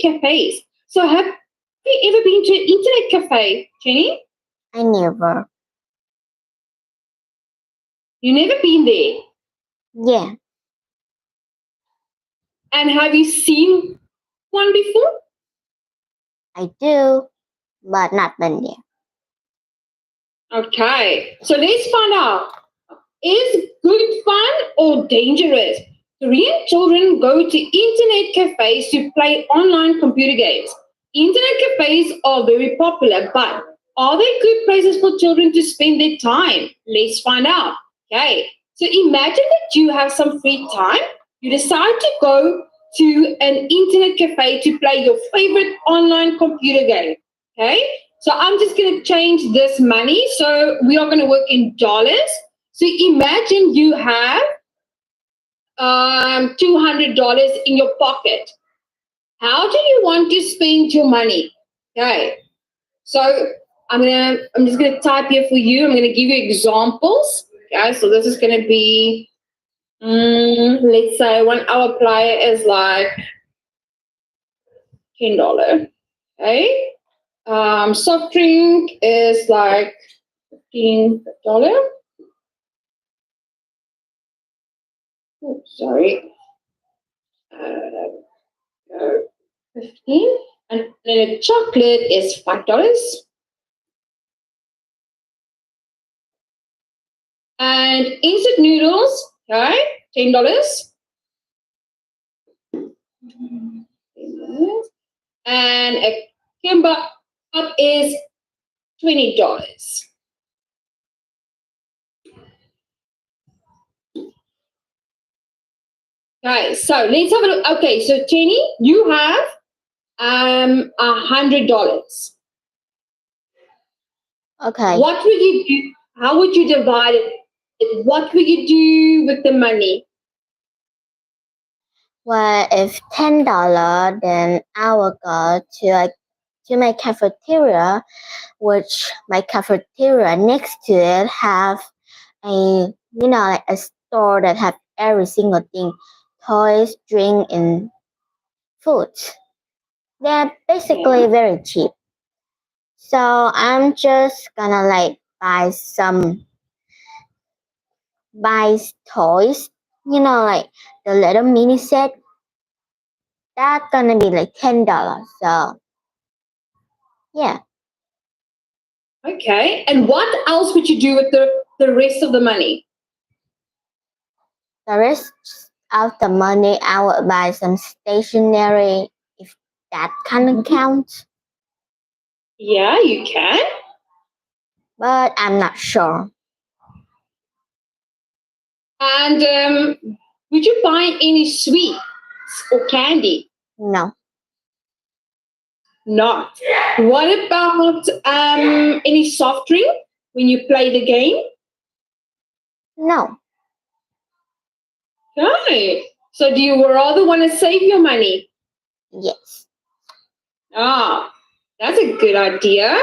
cafes. So have you ever been to an internet cafe, Jenny? I never. You never been there? Yeah. And have you seen one before? I do, but not been there. Okay, so let's find out. Is good fun or dangerous? Korean children go to internet cafes to play online computer games. Internet cafes are very popular, but are they good places for children to spend their time? Let's find out. Okay, so imagine that you have some free time. You decide to go to an internet cafe to play your favorite online computer game. Okay, so I'm just going to change this money. So we are going to work in dollars. So imagine you have $200 in your pocket. How do you want to spend your money? Okay, so I'm just gonna type here for you. I'm gonna give you examples. Okay, so this is gonna be, let's say 1 hour player is like $10. Okay, soft drink is like $15. Oh, sorry. 15, and then a chocolate is $5. And instant noodles, okay, $10. And a kimbap is $20. Okay, so let's have a look. Okay, so Jenny, you have $100. Okay. What would you do? How would you divide it? What would you do with the money? Well, if $10, then I will go to my cafeteria, which my cafeteria next to it have a like a store that have every single thing, toys, drink, and food. They're basically very cheap. So I'm just gonna buy toys, like the little mini set. That's gonna be like $10. So yeah. Okay, and what else would you do with the rest of the money? The rest of the money I will buy some stationery, if that kind of counts. Yeah, you can. But I'm not sure. And would you buy any sweets or candy? No. Not. What about any soft drink when you play the game? No. Okay. So do you rather want to save your money? Yes. Ah, that's a good idea.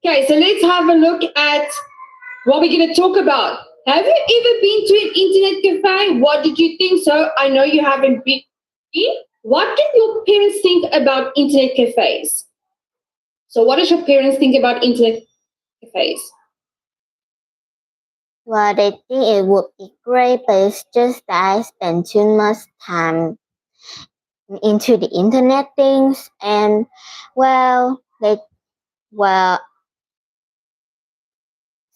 Okay, so let's have a look at what we're going to talk about. Have you ever been to an internet cafe? What did you think? So I know you haven't been. What did your parents think about internet cafes? So what does your parents think about internet cafes? Well, they think it would be great, but it's just that I spend too much time into the internet things, and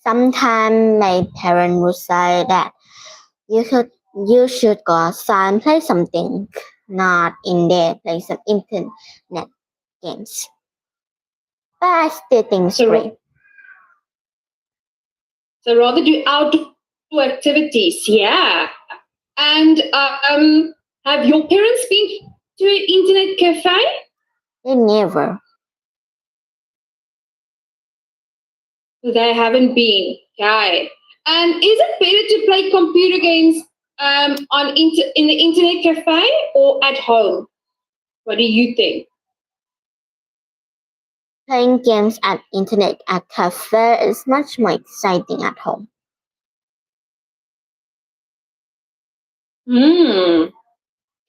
sometimes my parents would say that you should go outside and play something, not in there play some internet games. But I still think it's great. So rather do outdoor activities, yeah. And have your parents been to an internet cafe? They never. They haven't been. Okay. And is it better to play computer games in the internet cafe or at home? What do you think? Playing games at internet at cafe is much more exciting at home.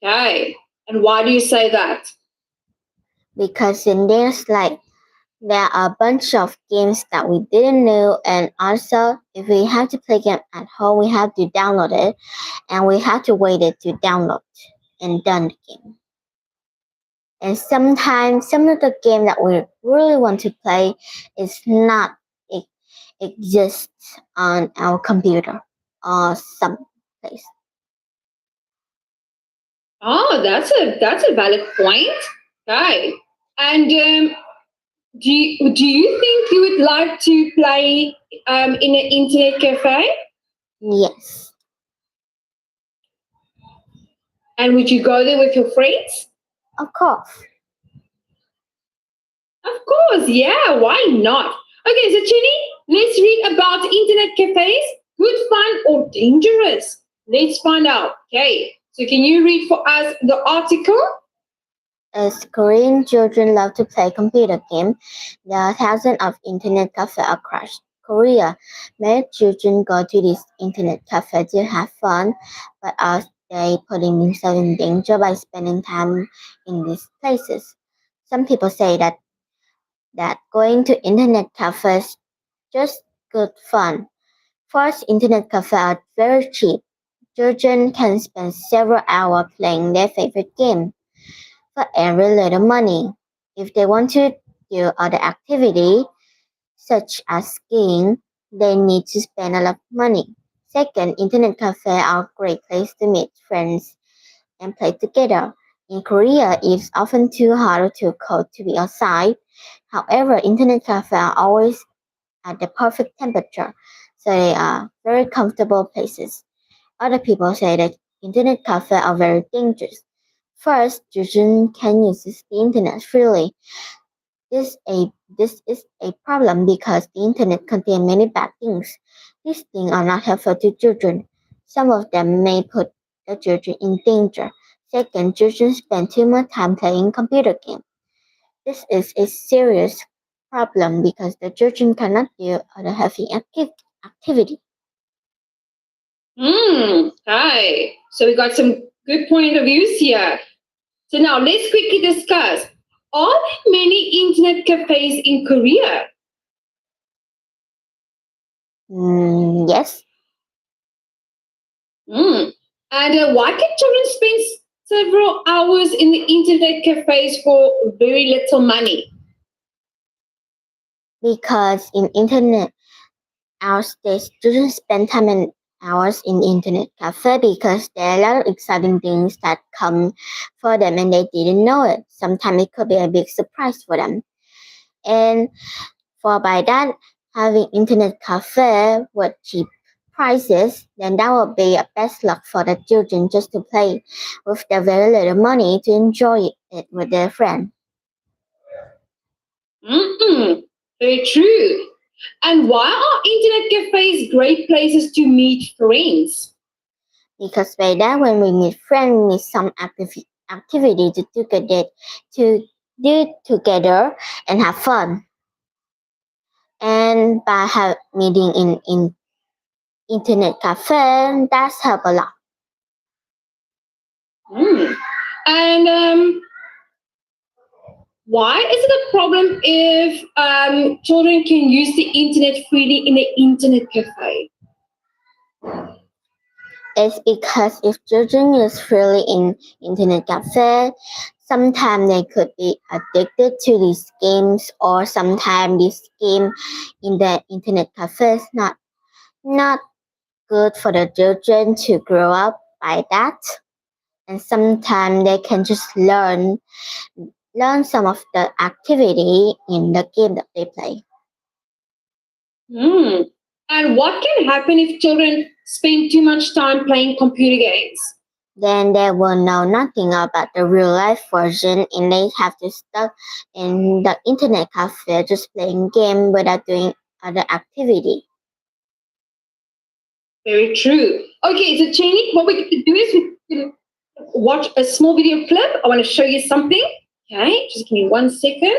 Okay. And why do you say that? because then there are a bunch of games that we didn't know, and also if we have to play game at home, we have to download it, and we have to wait it to download and done the game. And sometimes some of the game that we really want to play is not exists on our computer or some place. Oh, that's a valid point. Okay. And do you think you would like to play in an internet cafe? Yes, And would you go there with your friends? of course. Of course, yeah, why not? Okay, so Chinny, let's read about internet cafes. Good fun or dangerous? Let's find out. Okay, so can you read for us the article? As Korean children love to play computer games, there are thousands of internet cafes across Korea. Many children go to these internet cafes to have fun, but are they putting themselves in danger by spending time in these places? Some people say that going to internet cafes just good fun. First, internet cafes are very cheap. Children can spend several hours playing their favorite game for every little money. If they want to do other activity, such as skiing, they need to spend a lot of money. Second, internet cafes are a great place to meet friends and play together. In Korea, it's often too hot or too cold to be outside. However, internet cafes are always at the perfect temperature, so they are very comfortable places. Other people say that internet cafes are very dangerous. First, children can use the internet freely. This is a problem because the internet contains many bad things. These things are not helpful to children. Some of them may put the children in danger. Second, children spend too much time playing computer games. This is a serious problem because the children cannot do other healthy activity. Hi. So we got some good point of views here. So now let's quickly discuss. Are there many internet cafes in Korea? Yes, And why can children spend several hours in the internet cafes for very little money? because in internet hours, they students spend time and hours in internet cafe because there are a lot of exciting things that come for them and they didn't know it. Sometimes it could be a big surprise for them. And for by that, having internet cafe with cheap prices, then that would be a best luck for the children just to play with their very little money to enjoy it with their friends. Very true. And why are internet cafes great places to meet friends? Because by that, when we meet friends, we need some activity to do together and have fun. And by meeting in internet cafe, that's help a lot. And why is it a problem if children can use the internet freely in an internet cafe? It's because if children use freely in internet cafe, sometimes they could be addicted to these games, or sometimes this game in the internet cafe is not good for the children to grow up by that. And sometimes they can just learn some of the activity in the game that they play. And what can happen if children spend too much time playing computer games? Then they will know nothing about the real life version and they have to stuck in the internet cafe just playing game without doing other activity. Very true. Okay, so Cheney, what we can do is we can watch a small video clip. I want to show you something. Okay, just give me 1 second.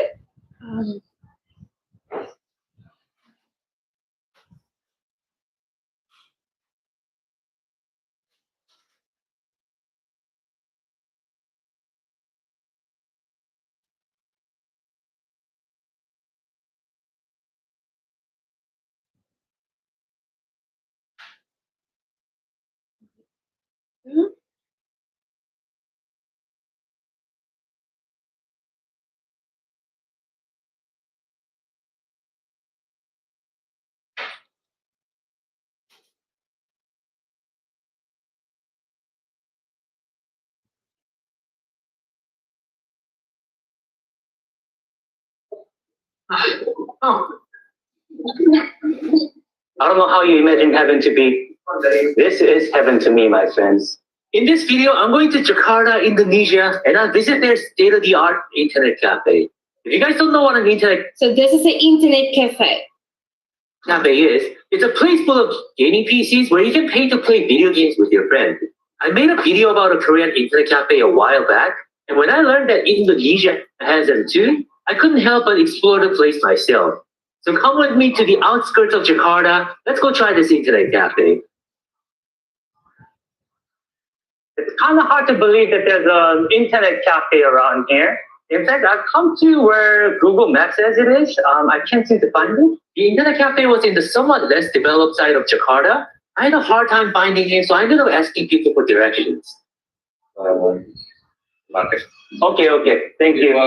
Oh. I don't know how you imagine heaven to be. This is heaven to me, my friends. In this video, I'm going to Jakarta, Indonesia, and I'll visit their state-of-the-art internet cafe. If you guys don't know what an internet So this is an internet cafe. cafe is, it's a place full of gaming PCs where you can pay to play video games with your friend. I made a video about a Korean internet cafe a while back, and when I learned that Indonesia has them too, I couldn't help but explore the place myself. So come with me to the outskirts of Jakarta. Let's go try this internet cafe. It's kind of hard to believe that there's an internet cafe around here. In fact, I've come to where Google Maps says it is. I can't seem to find it. The internet cafe was in the somewhat less developed side of Jakarta. I had a hard time finding it, so I ended up asking people for directions. Okay. Thank you.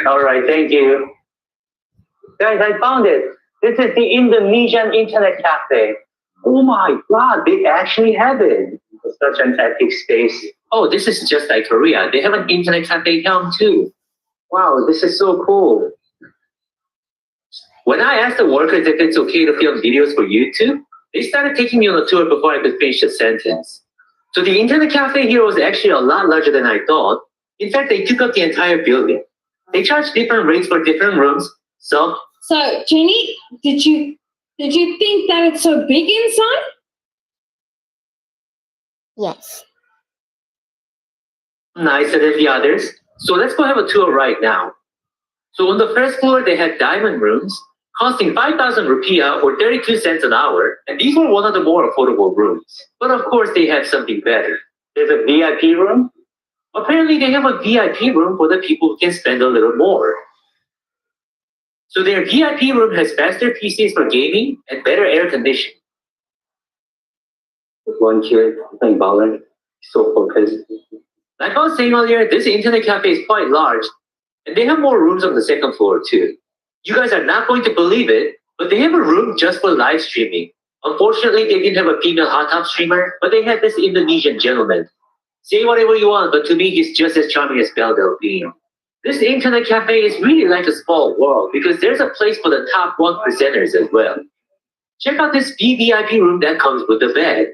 All right, thank you. Guys, I found it. This is the Indonesian internet cafe. Oh my God, they actually have it. Such an epic space. Oh, this is just like Korea. They have an internet cafe town too. Wow, this is so cool. When I asked the workers if it's okay to film videos for YouTube, they started taking me on a tour before I could finish the sentence. So the internet cafe here was actually a lot larger than I thought. In fact, they took up the entire building. They charge different rates for different rooms. So Jenny, did you think that it's so big inside? Yes. nicer than the others. So let's go have a tour right now. So on the first floor, they had diamond rooms costing 5,000 rupiah or 32 cents an hour. And these were one of the more affordable rooms. But of course, they have something better. There's a VIP room. Apparently, they have a VIP room for the people who can spend a little more. So their VIP room has faster PCs for gaming and better air conditioning. One kid playing bowling, so focused. Like I was saying earlier, this internet cafe is quite large, and they have more rooms on the second floor too. You guys are not going to believe it, but they have a room just for live streaming. Unfortunately, they didn't have a female hot tub streamer, but they had this Indonesian gentleman. Say whatever you want, but to me, he's just as charming as Belle Delphine. This internet cafe is really like a small world because there's a place for the top 1%ers as well. Check out this VVIP room that comes with the bed.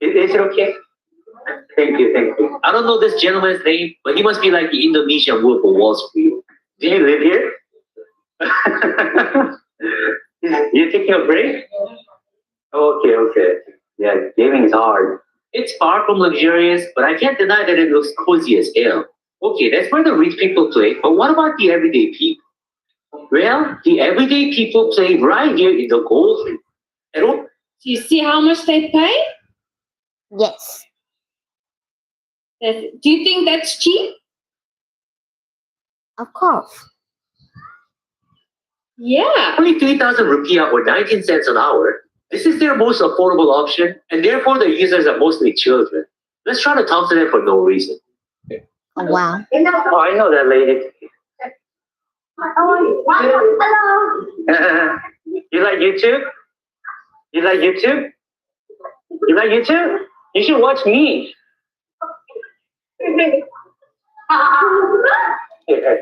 Is it okay? Thank you. I don't know this gentleman's name, but he must be like the Indonesian Wolf of Wall Street. Do you live here? You taking a break? Okay. Yeah, gaming is hard. It's far from luxurious, but I can't deny that it looks cozy as hell. Okay, that's where the rich people play, but what about the everyday people? Well, the everyday people play right here in the gold room. Do you see how much they pay? Yes. Do you think that's cheap? Of course. Yeah. Only 3,000 rupiah or 19 cents an hour. This is their most affordable option, and therefore the users are mostly children. Let's try to talk to them for no reason. Oh, wow. Oh, I know that lady. Hello. You like YouTube? You should watch me.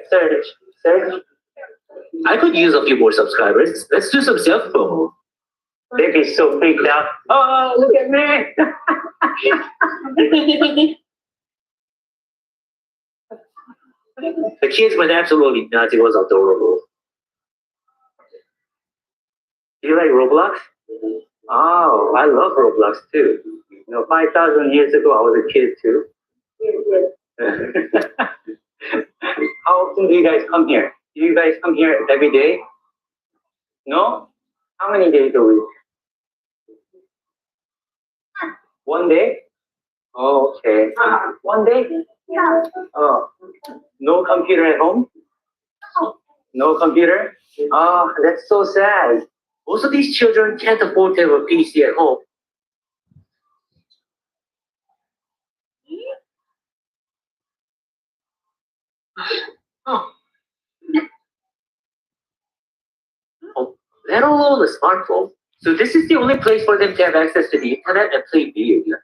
Search. I could use a few more subscribers. Let's do some self-promo. They'd be so freaked out. Oh, look at me. The kids went absolutely nuts. It was adorable. Do you like Roblox? Oh, I love Roblox too. 5,000 years ago, I was a kid too. How often do you guys come here? Do you guys come here every day? No? How many days a week? One day? Oh, okay. 1 day? Oh, no computer at home? No computer? Oh, that's so sad. Most of these children can't afford to have a PC at home. Oh. Oh, let alone a smartphone. So this is the only place for them to have access to the internet and play video games.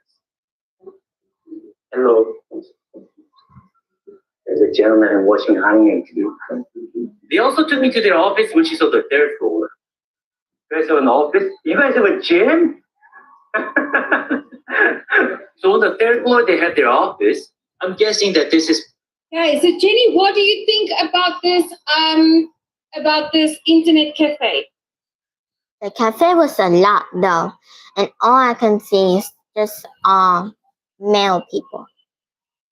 Hello. There's a gentleman watching anime too. They also took me to their office, which is on the third floor. You guys have an office? You guys have a gym? So on the third floor, they have their office. I'm guessing that this is. Okay, so Jenny, what do you think about this internet cafe? The cafe was a lot though, and all I can see is just male people.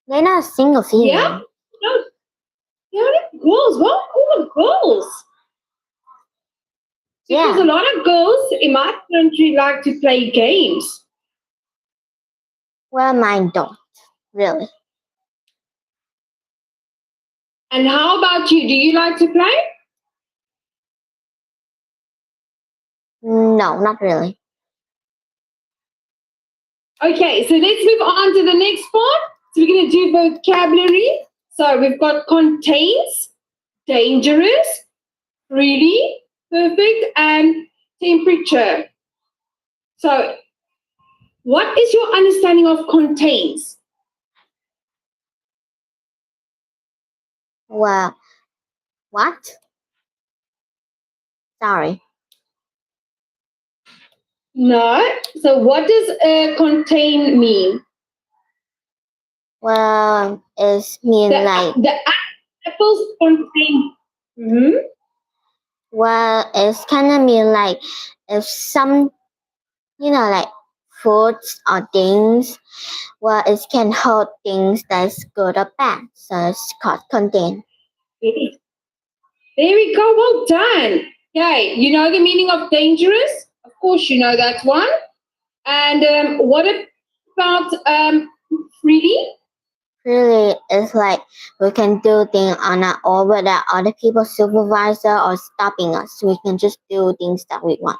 They're not a single female. Yeah? No. Yeah, girls. Well, all the girls. Because Yeah. a lot of girls in my country like to play games. Well, mine don't, really. And how about you? Do you like to play? No, not really. Okay, so let's move on to the next part. So we're going to do vocabulary. So we've got contains, dangerous, freely, perfect, and temperature. So what is your understanding of contains? Well, what? Sorry. No. So what does contain mean? Well, it's mean like. The apples contain. Mm-hmm. Well, it's kind of mean like if some, like foods or things, well, it can hold things that's good or bad. So it's called contain. There we go. Well done. Okay, you know the meaning of dangerous? Of course, you know that one. And what about freely? Really, it's like we can do things on our own without other people supervisor or stopping us. We can just do things that we want.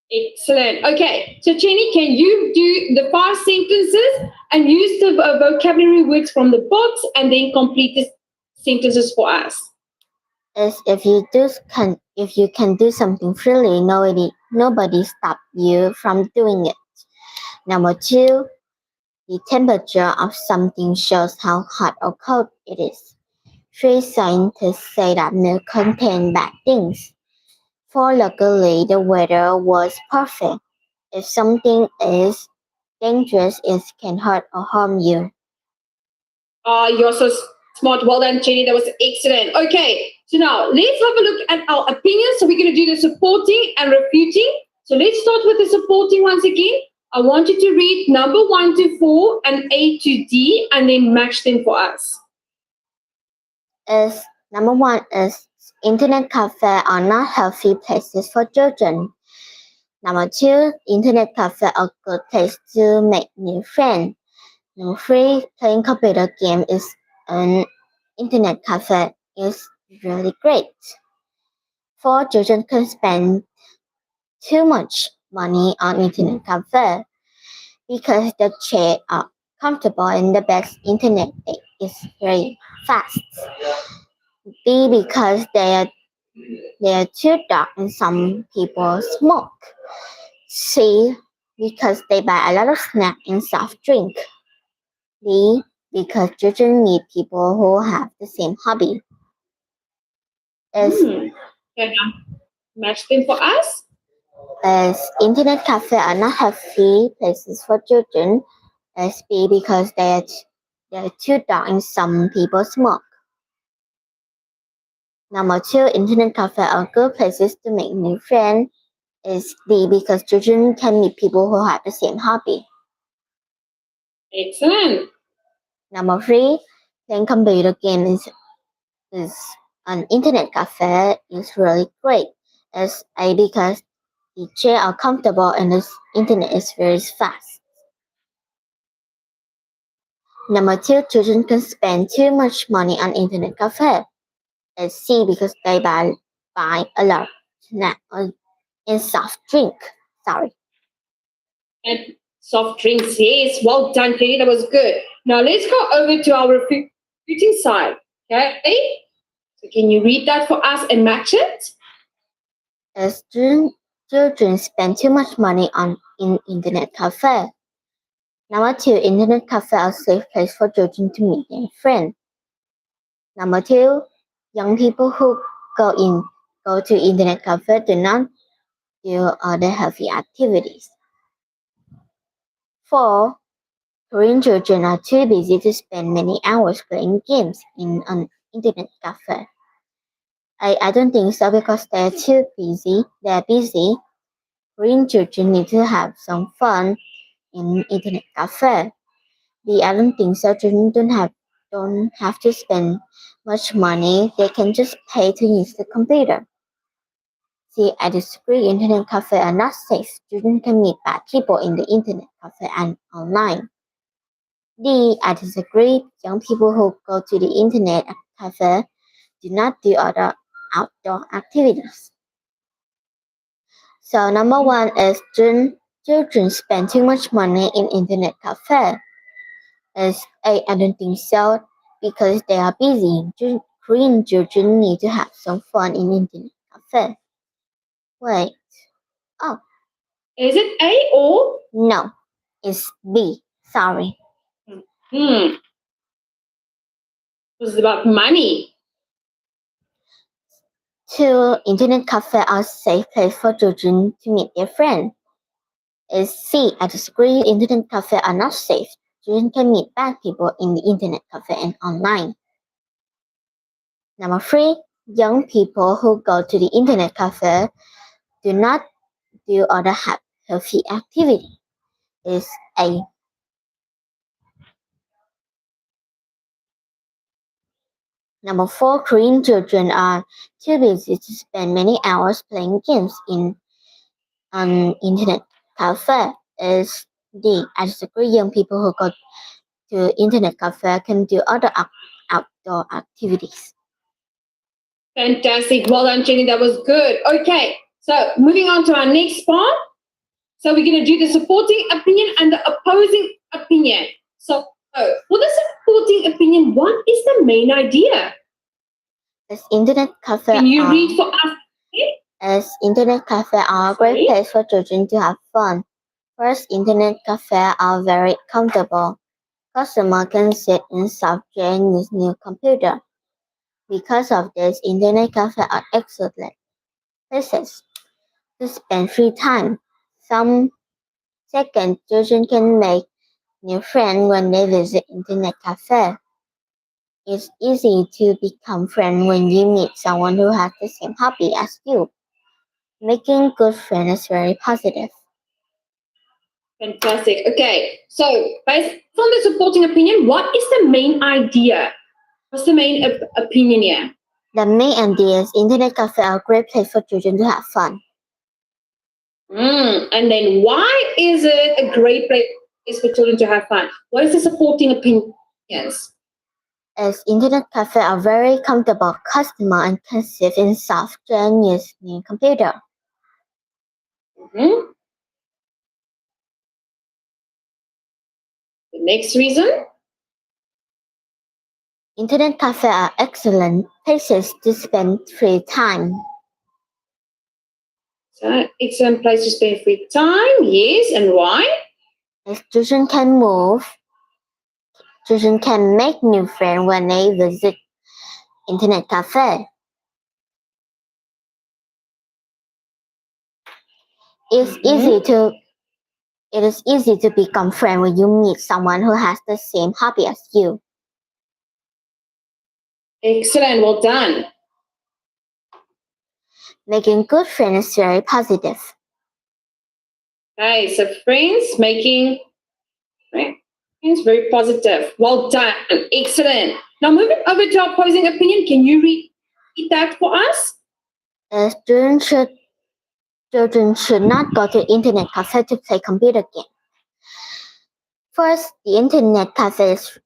Excellent. Okay, so Jenny, can you do the 5 sentences and use the vocabulary words from the box and then complete the sentences for us? Is if you can do something freely, nobody stop you from doing it. Number 2, the temperature of something shows how hot or cold it is. 3 scientists say that milk contains bad things. 4 luckily the weather was perfect. If something is dangerous, it can hurt or harm you. You're so smart. Well done, Jenny. That was excellent. Okay, so now let's have a look at our opinions. So we're going to do the supporting and refuting. So let's start with the supporting once again. I want you to read number 1 to 4 and A to D and then match them for us. Number 1 is internet cafes are not healthy places for children. Number 2, internet cafes are a good place to make new friends. Number 3, playing computer game is an internet cafe is really great. 4, children can spend too much money on internet cafe because the chairs are comfortable and the best internet is very fast. B, because they are too dark and some people smoke. C, because they buy a lot of snack and soft drink. D, because children need people who have the same hobby. Can you match them for us? As internet cafes are not healthy places for children. As B, because they are too dark and some people smoke. Number 2, internet cafes are good places to make new friends. Is D, because children can meet people who have the same hobby. Excellent. Number 3, playing computer games is an internet cafe is really great. As A, because the chairs are comfortable and the internet is very fast. Number 2, children can spend too much money on internet cafe. As C, because they buy a lot of snack and soft drink. Sorry. And soft drinks, yes. Well done, Jenny. That was good. Now let's go over to our refuting side. Okay. So can you read that for us and match it? As children spend too much money in internet cafe. Number 2, internet cafe are a safe place for children to meet their friends. Number 2, young people who go to internet cafe do not do other healthy activities. 4, Korean children are too busy to spend many hours playing games in an internet cafe. I don't think so because they're too busy. They're busy. Korean children need to have some fun in internet cafe. I don't think so. Children don't have to spend much money. They can just pay to use the computer. C, I disagree. Internet cafe are not safe. Children can meet bad people in the internet cafe and online. D, I disagree. Young people who go to the internet cafe do not do other outdoor activities. So number 1 is children spend too much money in internet cafe. As I don't think so because they are busy. Korean children need to have some fun in internet cafe. Wait. Oh, Is it A or? no. It's B. Sorry. It was about money. 2, internet cafe are a safe place for children to meet their friends. Is C. I disagree. Internet cafe are not safe. Children can meet bad people in the internet cafe and online. Number 3, young people who go to the internet cafe do not do other healthy activity. Is A. Number 4, Korean children are too busy to spend many hours playing games in an internet cafe. Is D. I disagree. Young people who go to internet cafe can do other outdoor activities. Fantastic. Well done, Jenny. That was good. Okay. So moving on to our next part. So we're going to do the supporting opinion and the opposing opinion. So for the supporting opinion, what is the main idea? As internet cafe Can you read for us? As internet cafe are a great place for children to have fun. First, internet cafe are very comfortable. Customer can sit in soft chair and use new computer. Because of this, internet cafe are excellent places to spend free time. Second, children can make new friends when they visit internet cafe. It's easy to become friends when you meet someone who has the same hobby as you. Making good friends is very positive. Fantastic. Okay. So based on the supporting opinion, what is the main idea? What's the main opinion here? The main idea is internet cafe are a great place for children to have fun. And then why is it a great place for children to have fun? What is the supporting opinions? As internet cafe are very comfortable, customer and can sit in soft chair and use new computer. The next reason? Internet cafe are excellent places to spend free time. So excellent place to spend free time, yes, and why? As children can make new friends when they visit internet cafe. It is easy to become friends when you meet someone who has the same hobby as you. Excellent, well done. Making good friends is very positive. Okay, so making friends very positive. Well done, excellent. Now moving over to our opposing opinion, can you read that for us? Children should not go to internet cafe to play computer games. First, the internet cafe is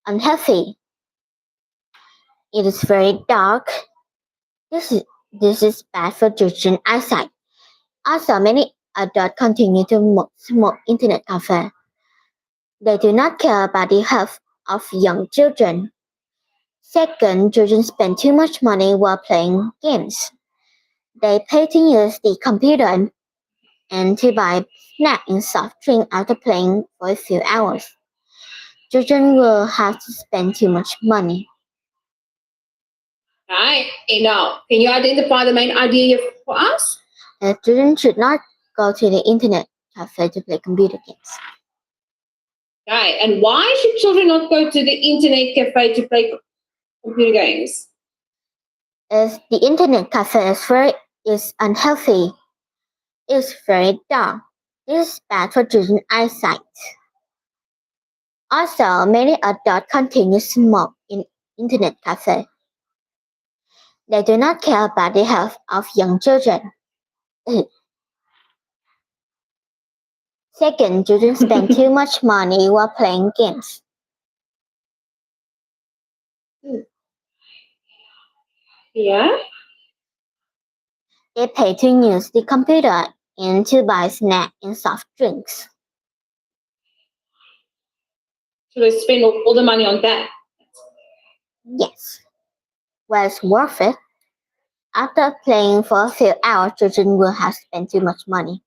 unhealthy. It is very dark. This is bad for children's eyesight. Also, many adults continue to smoke internet cafe. They do not care about the health of young children. Second, children spend too much money while playing games. They pay to use the computer and to buy snack and soft drink after playing for a few hours. Children will have to spend too much money. Right. Now, can you identify the main idea here for us? Children should not go to the internet cafe to play computer games. Okay. And why should children not go to the internet cafe to play computer games? If the internet cafe is unhealthy, it's very dark. This is bad for children's eyesight. Also, many adults continue to smoke in internet cafe. They do not care about the health of young children. Second, children spend too much money while playing games. Yeah. They pay to use the computer and to buy snacks and soft drinks. So they spend all the money on that. Yes. Well, it's worth it. After playing for a few hours, children will have spent too much money.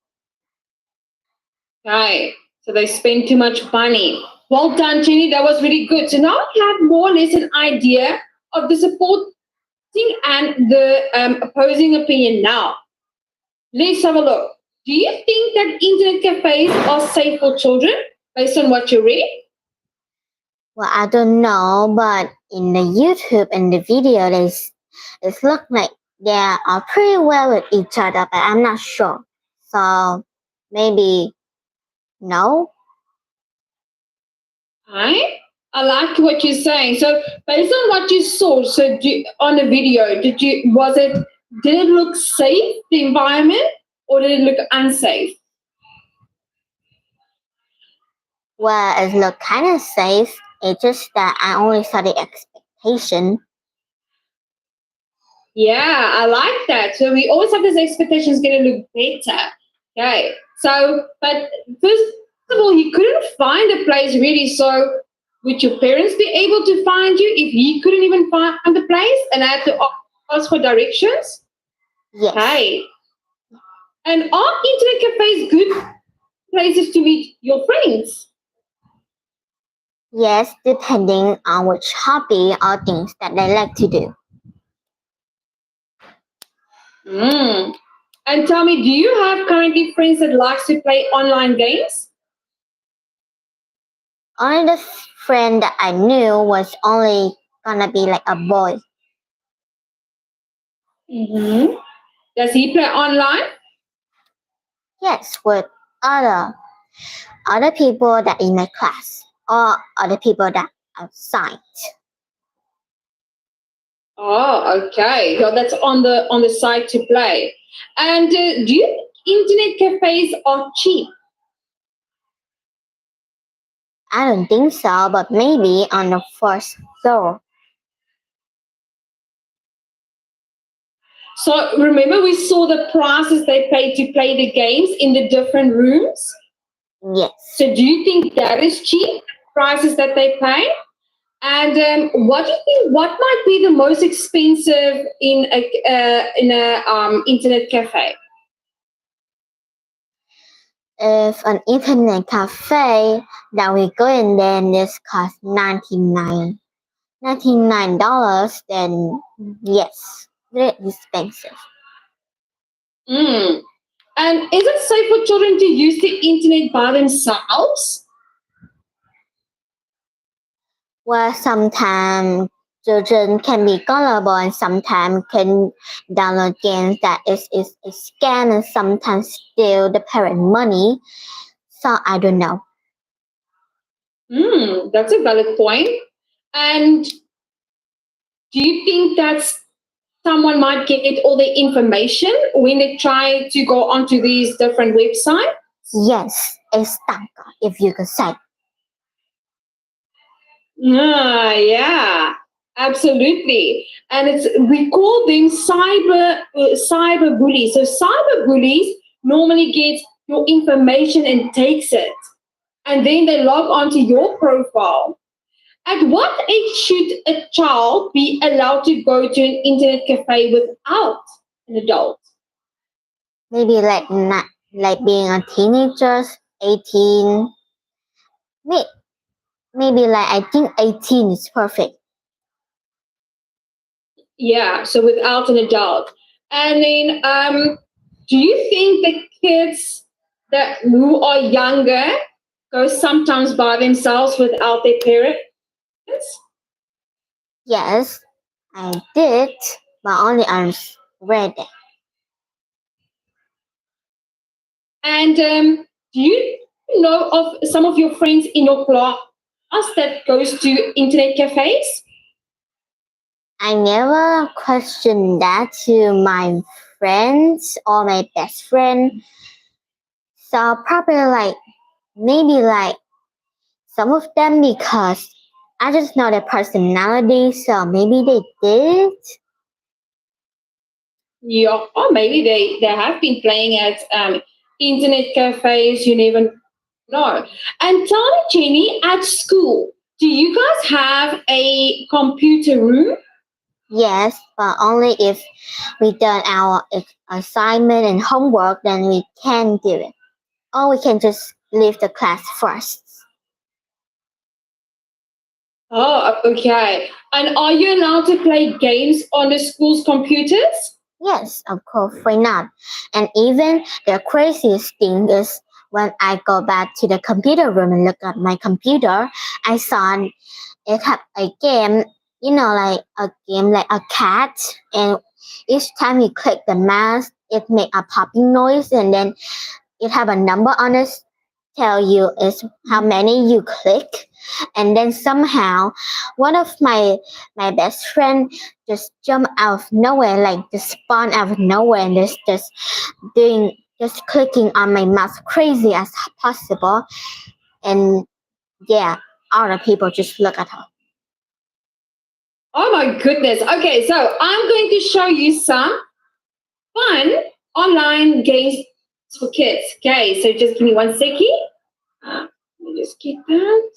Okay. So they spend too much money. Well done, Jenny. That was really good. So now we have more or less an idea of the supporting and the opposing opinion now. Let's have a look. Do you think that internet cafes are safe for children based on what you read? Well, I don't know, but in the YouTube and the video, it looks like they are pretty well with each other, but I'm not sure. So maybe no. I like what you're saying. So based on what you saw, on the video, did it look safe, the environment, or did it look unsafe? Well, it looked kind of safe. It's just that I only saw the expectation. Yeah, I like that. So we always have this expectation it's going to look better. Okay. So, but first of all, you couldn't find a place really. So would your parents be able to find you if you couldn't even find the place and had to ask for directions? Yes. Okay. And are internet cafes good places to meet your friends? Yes, depending on which hobby or things that they like to do. And tell me, do you have currently friends that likes to play online games? Only the friend that I knew was only gonna be like a boy. Mm-hmm. Does he play online? Yes, with other people that in my class or other people that outside. Oh, okay. So that's on the site to play. And do you think internet cafes are cheap? I don't think so, but maybe on the first floor. So remember we saw the prices they pay to play the games in the different rooms? Yes. So do you think that is cheap, prices that they pay? And what do you think, what might be the most expensive in a internet cafe? If an internet cafe that we go in then this costs $99, then yes, very expensive. And is it safe for children to use the internet by themselves? Well, sometimes children can be gullible and sometimes can download games that is a scam and sometimes steal the parent money. So I don't know. That's a valid point. And do you think that someone might get all the information when they try to go onto these different websites? Yes, a stalker, if you could say. Yeah, absolutely. And we call them cyber bullies. So cyber bullies normally get your information and takes it, and then they log onto your profile. At what age should a child be allowed to go to an internet cafe without an adult? Maybe like being a teenager, 18. Maybe like I think 18 is perfect. Yeah, so without an adult. And then, do you think the kids who are younger go sometimes by themselves without their parents? Yes, I did, but only on red day. And do you know of some of your friends in your class that goes to internet cafes? I never questioned that to my friends or my best friend. So probably maybe some of them because I just know their personality, so maybe they did. Yeah, or maybe they have been playing at internet cafes. You never know. And tell me, Jenny, at school, do you guys have a computer room? Yes, but only if we done our assignment and homework, then we can do it. Or we can just leave the class first. Oh, okay. And are you allowed to play games on the school's computers? Yes, of course, why not? And even the craziest thing is when I go back to the computer room and look at my computer, I saw it had a game, like a game like a cat, and each time you click the mouse, it make a popping noise, and then it have a number on it, tell you is how many you click, and then somehow one of my best friend just jump out of nowhere, like just spawn out of nowhere, and just clicking on my mouse crazy as possible, and yeah, all the people just look at her. Oh my goodness. Okay, so I'm going to show you some fun online games for kids. Okay, so just give me 1 second. Let me just get that.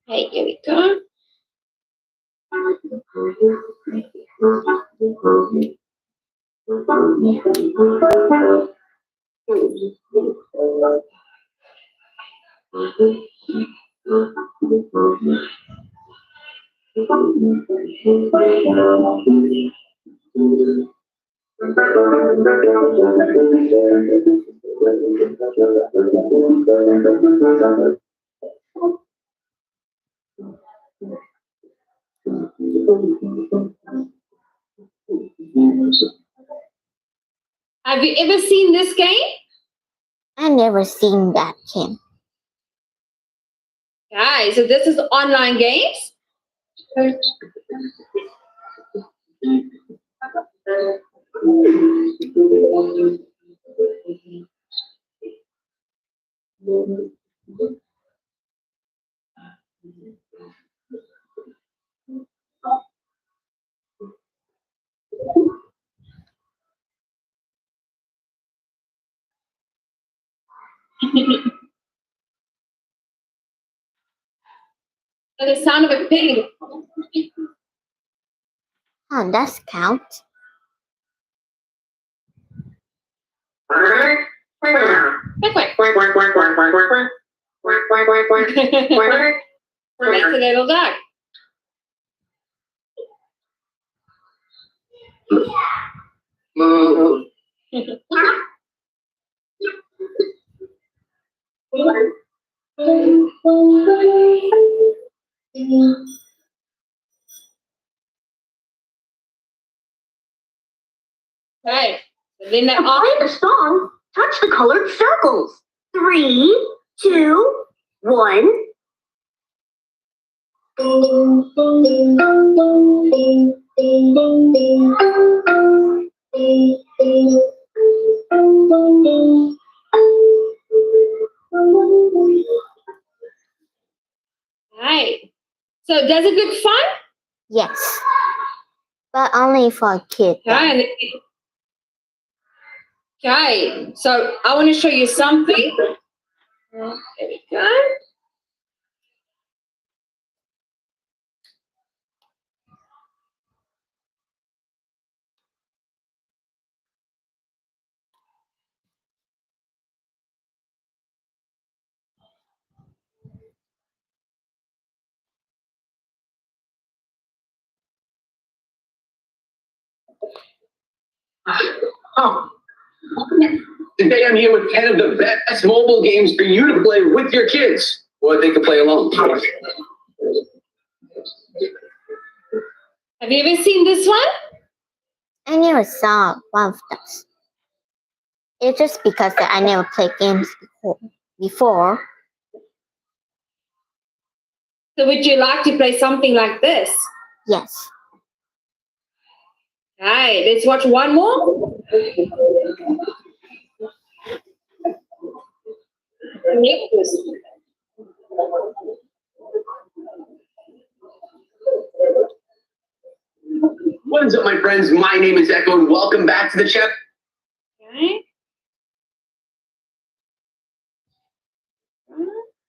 Okay, here we go. Have you ever seen this game? I never seen that game. Okay, so this is online games. And the sound of a pig. Oh, that's count. That's a little duck. Right. So then To play the song, touch the colored circles. 3, 2, 1. Ding, ding, ding, dong, ding, ding, ding, ding, ding, dong, dong, ding, ding, dong, dong, ding. Right. So does it look fun? Yes, but only for kids. Okay. Okay. So I want to show you something. There we go. Oh. Today I'm here with 10 of the best mobile games for you to play with your kids, or they can play alone. Have you ever seen this one? I never saw one of those. It's just because that I never played games before. So would you like to play something like this? Yes. Right, let's watch one more. What is up, my friends? My name is Echo, and welcome back to the channel. Okay.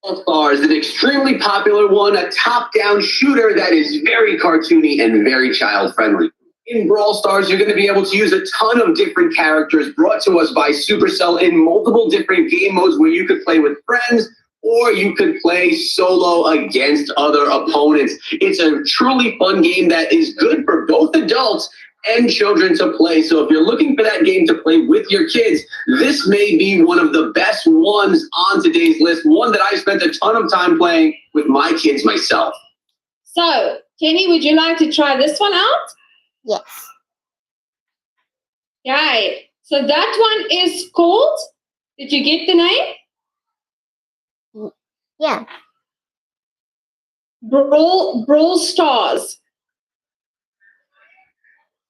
Brawl Stars, an extremely popular one, a top-down shooter that is very cartoony and very child-friendly. In Brawl Stars, you're going to be able to use a ton of different characters brought to us by Supercell in multiple different game modes where you could play with friends or you could play solo against other opponents. It's a truly fun game that is good for both adults and children to play. So if you're looking for that game to play with your kids, this may be one of the best ones on today's list, one that I spent a ton of time playing with my kids myself. So, Kenny, would you like to try this one out? Yes. Okay. So that one is called, did you get the name? Yeah. Brawl Stars.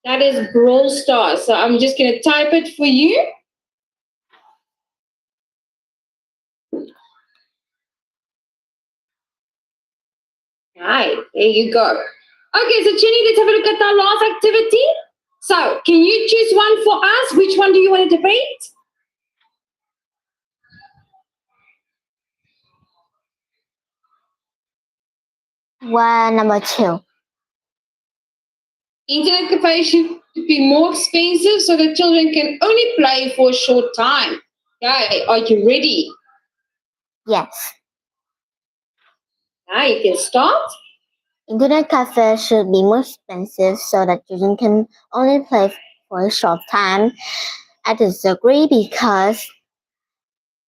That is Brawl Stars. So I'm just going to type it for you. Right, there you go. Okay, so Jenny, let's have a look at our last activity. So can you choose one for us? Which one do you want to debate? One, number 2. Internet cafes should be more expensive so that children can only play for a short time. Okay, are you ready? Yes. Now you can start. Internet cafes should be more expensive so that children can only play for a short time. I disagree because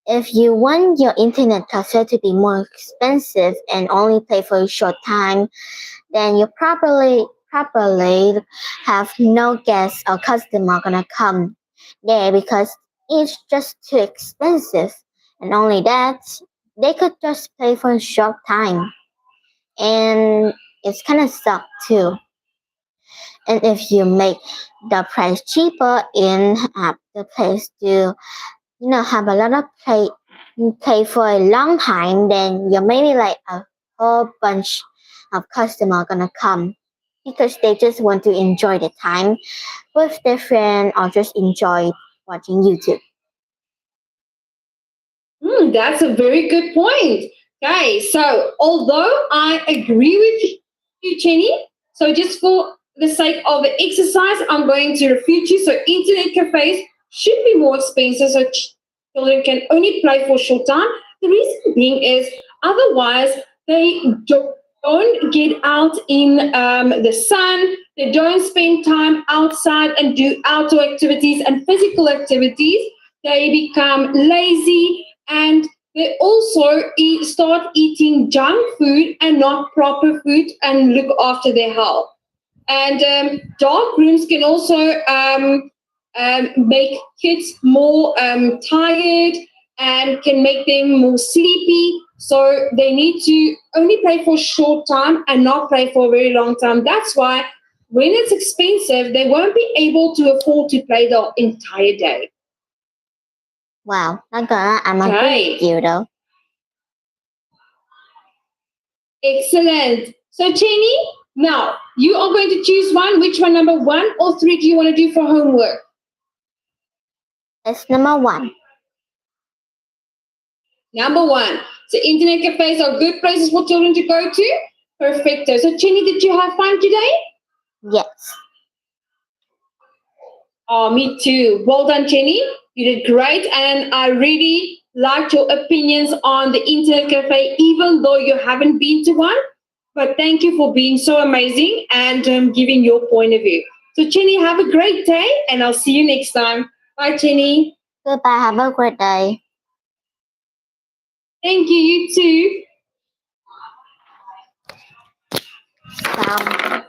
if you want your internet cafe to be more expensive and only play for a short time, then you probably have no guests or customer gonna come there because it's just too expensive. And only that, they could just play for a short time. And it's kind of suck too. And if you make the price cheaper in the place to have a lot of play for a long time, then you maybe like a whole bunch of customers gonna come because they just want to enjoy the time with their friend or just enjoy watching YouTube. That's a very good point. Okay, so although I agree with you, Jenny, so just for the sake of the exercise, I'm going to refute you. So internet cafes should be more expensive so children can only play for a short time. The reason being is otherwise they don't get out in the sun, they don't spend time outside and do outdoor activities and physical activities. They become lazy and they also start eating junk food and not proper food and look after their health. And dark rooms can also make kids more tired and can make them more sleepy. So they need to only play for a short time and not play for a very long time. That's why when it's expensive, they won't be able to afford to play the entire day. Wow, nó gọi là ăn ăn Okay. nhiều đâu. Excellent. So Chenny, now you are going to choose one. Which one, number 1 or 3 do you want to do for homework? It's number 1. Number 1. So internet cafes are good places for children to go to. Perfecto. So Chenny, did you have fun today? Yes. Oh, me too. Well done, Chenny. You did great. And I really liked your opinions on the internet cafe, even though you haven't been to one. But thank you for being so amazing and giving your point of view. So Chenny, have a great day and I'll see you next time. Bye, Chenny. Goodbye, have a great day. Thank you, you too. Xong.